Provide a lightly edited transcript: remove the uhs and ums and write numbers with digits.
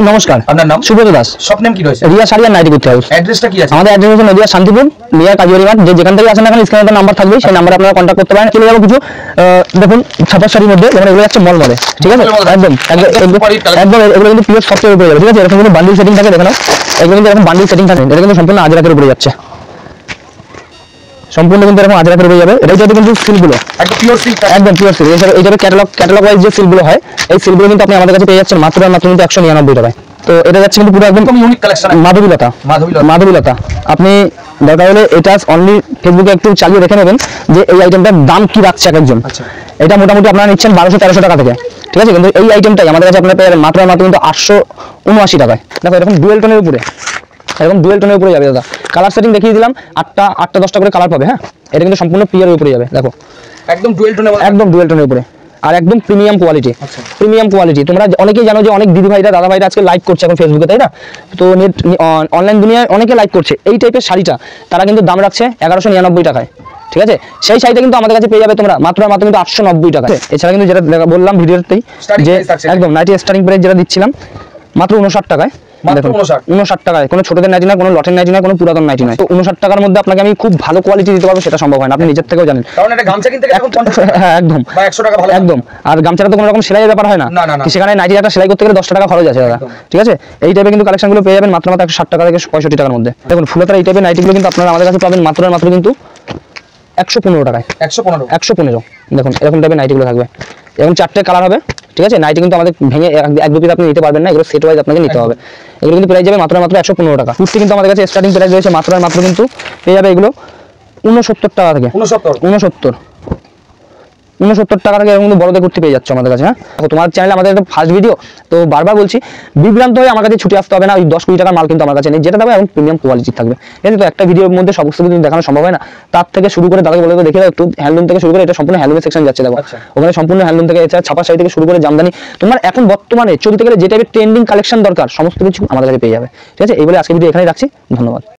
নমস্কার, আপনার নাম? সুব্রত দাস। শপ নেম কি রয়েছে? রিয়া শাড়ি আর নাইটি কুর্তি হাউস। অ্যাড্রেসটা কি আছে? আমাদের অ্যাড্রেস হচ্ছে নদিয়া শান্তিপুর নিয়ার কাজুয়ারি মাঠ। যেখান থেকে আসেন এখন স্ক্রিনে নাম্বার থাকবে, সেই নাম্বারে আপনারা কন্ট্যাক্ট করতে পারেন। চলে যাবো কিছু দেখুন ছাপা শাড়ির মধ্যে, যেমন এগুলো যাচ্ছে মলমলে, ঠিক আছে? একদম একদম এগুলো কিন্তু পিওর সফটওয়্যার উপরে যাবে, ঠিক আছে? এরকম কিন্তু বান্ডিল সেটিং থাকে, দেখেন এগুলো কিন্তু এরকম বান্ডিল সেটিং থাকে, এটা কিন্তু সম্পূর্ণ আজরাকের উপরে যাচ্ছে, সম্পূর্ণ কিন্তু এরকম আজরাকের উপরে যাবে। এটা হচ্ছে কিন্তু সিলগুলো একদম পিওর সিল্ক, একদম পিওর সিল্ক। এইটার ক্যাটালগ ওয়াইজ যে সিলগুলো হয়, এই সিলগুলো কিন্তু আপনি আমাদের কাছে পেয়ে যাচ্ছেন মাত্র কিন্তু 199 টাকায়। তো এটা যাচ্ছে কিন্তু পুরো একদম ইউনিক কালেকশন, মাধবীলতা। আপনি দরকার হলে এটা অনলি ফেসবুকে একটু চালিয়ে দেখে নেবেন যে এই আইটেমটার দাম কি রাখছে এক একজন। এটা মোটামুটি আপনারা নিচ্ছেন 1200-1300 টাকা থেকে, ঠিক আছে? কিন্তু এই আইটেমটাই আমাদের কাছে আপনারা পেয়ে যাবেন মাত্র কিন্তু 879 টাকায়। দেখো এরকম ডুয়েল টোনের উপরে, এরকম ডুয়েল টোনের উপরে যাবে দাদা। কালার সেটিং দেখিয়ে দিলাম, 8টা-10টা করে কালার পাবে। হ্যাঁ, এটা কিন্তু সম্পূর্ণ পিওরের উপরে যাবে, দেখো একদম ডুয়েল টোনের উপরে আর একদম প্রিমিয়াম কোয়ালিটি। প্রিমিয়াম কোয়ালিটি তোমরা অনেকেই জানো যে অনেক দিদি ভাইরা দাদা ভাইরা আজকে লাইক করছে এখন ফেসবুকে, তাই না? তো নেট অনলাইন দুনিয়ায় অনেকে লাইক করছে এই টাইপের শাড়িটা, তারা কিন্তু দাম রাখছে 1199 টাকায়, ঠিক আছে? সেই শাড়িটা কিন্তু আমাদের কাছে পেয়ে যাবে তোমরা মাত্র কিন্তু 890 টাকা। এছাড়া কিন্তু যেটা বললাম ভিডিওতেই যে একদম নাইটি স্টার্টিং প্রাইস যেটা দিচ্ছিলাম মাত্র 59 টাকায়, 59 টাকায়। কোনো ছোটদের নাইটি না, কোনো লটের নাইটি না, কোনো পুরাতন নাইটি নয়। তো 59 টাকার মধ্যে আপনাকে আমি খুব ভালো কোয়ালিটি দিতে পারবো, সেটা সম্ভব হয় না, আপনি নিজের থেকেও জানেন। কারণ এটা গামছা কিনতে গেলে এখন 50 টাকা, হ্যাঁ একদম, বা 100 টাকা ভালো একদম। আর গামছাটা তো কোনো রকম সেলাইয়ের ব্যাপার হয় না, সেখানে নাইটি একটা সেলাই করতে গেলে 10 টাকা খরচ আছে দাদা, ঠিক আছে? এই টাইপের কিন্তু কালেকশনগুলো পেয়ে যাবেন মাত্র 160 টাকা থেকে 65 টাকার মধ্যে। দেখুন ফুলতার এই টাইপের নাইটিগুলো কিন্তু আপনারা আমাদের কাছে পাবেন মাত্র কিন্তু 115 টাকায়। 115 দেখুন এরকম টাইপের নাইটিগুলো থাকবে, এরকম 4টে কালার হবে, ঠিক আছে? নাইটি কিন্তু আমাদের ভেঙে এক দু পিস আপনি নিতে পারবেন না, এগুলো সেট ওয়াইজ আপনাকে নিতে হবে। এগুলো কিন্তু প্রাইস যাবে মাত্র 115 টাকা। কুর্তি কিন্তু আমাদের কাছে স্টার্টিং প্রাইস রয়েছে মাত্র কিন্তু পেয়ে যাবে এগুলো 69 টাকা থেকে, 69 টাকা থেকে এরকম কিন্তু বড়দের কুর্তি পেয়ে যাচ্ছে আমাদের কাছে। হ্যাঁ, তোমার চ্যানেলে আমাদের একটা ফার্স্ট ভিডিও, তো বারবার বলছি বিভ্রান্ত হয়ে আমার কাছে ছুটে আসতে হবে না। ওই 10-20 টাকার মাল কিন্তু আমার কাছে নেই, যেটা দেবে এবং প্রিমিয়াম কোয়ালিটি থাকবে, ঠিক আছে? তো একটা ভিডিওর মধ্যে সমস্ত কিছু দেখানো সম্ভব হয় না, তার থেকে শুরু করে দাদাকে বলে দেখে দাও একটু হ্যান্ডলুম থেকে শুরু করে, এটা সম্পূর্ণ হ্যান্ডলুমের সেকশন যাচ্ছে, দেখো ওখানে সম্পূর্ণ হ্যান্ডলুম থেকে, এছাড়া ছাপা শাড়ি থেকে শুরু করে জামদানি, তোমার এখন বর্তমানে চলতে গেলে যে টাইপের ট্রেন্ডিং কালেকশন দরকার সমস্ত কিছু আমাদের কাছে পেয়ে যাবে, ঠিক আছে? এই বলে আজকে ভিডিও এখানেই রাখছি, ধন্যবাদ।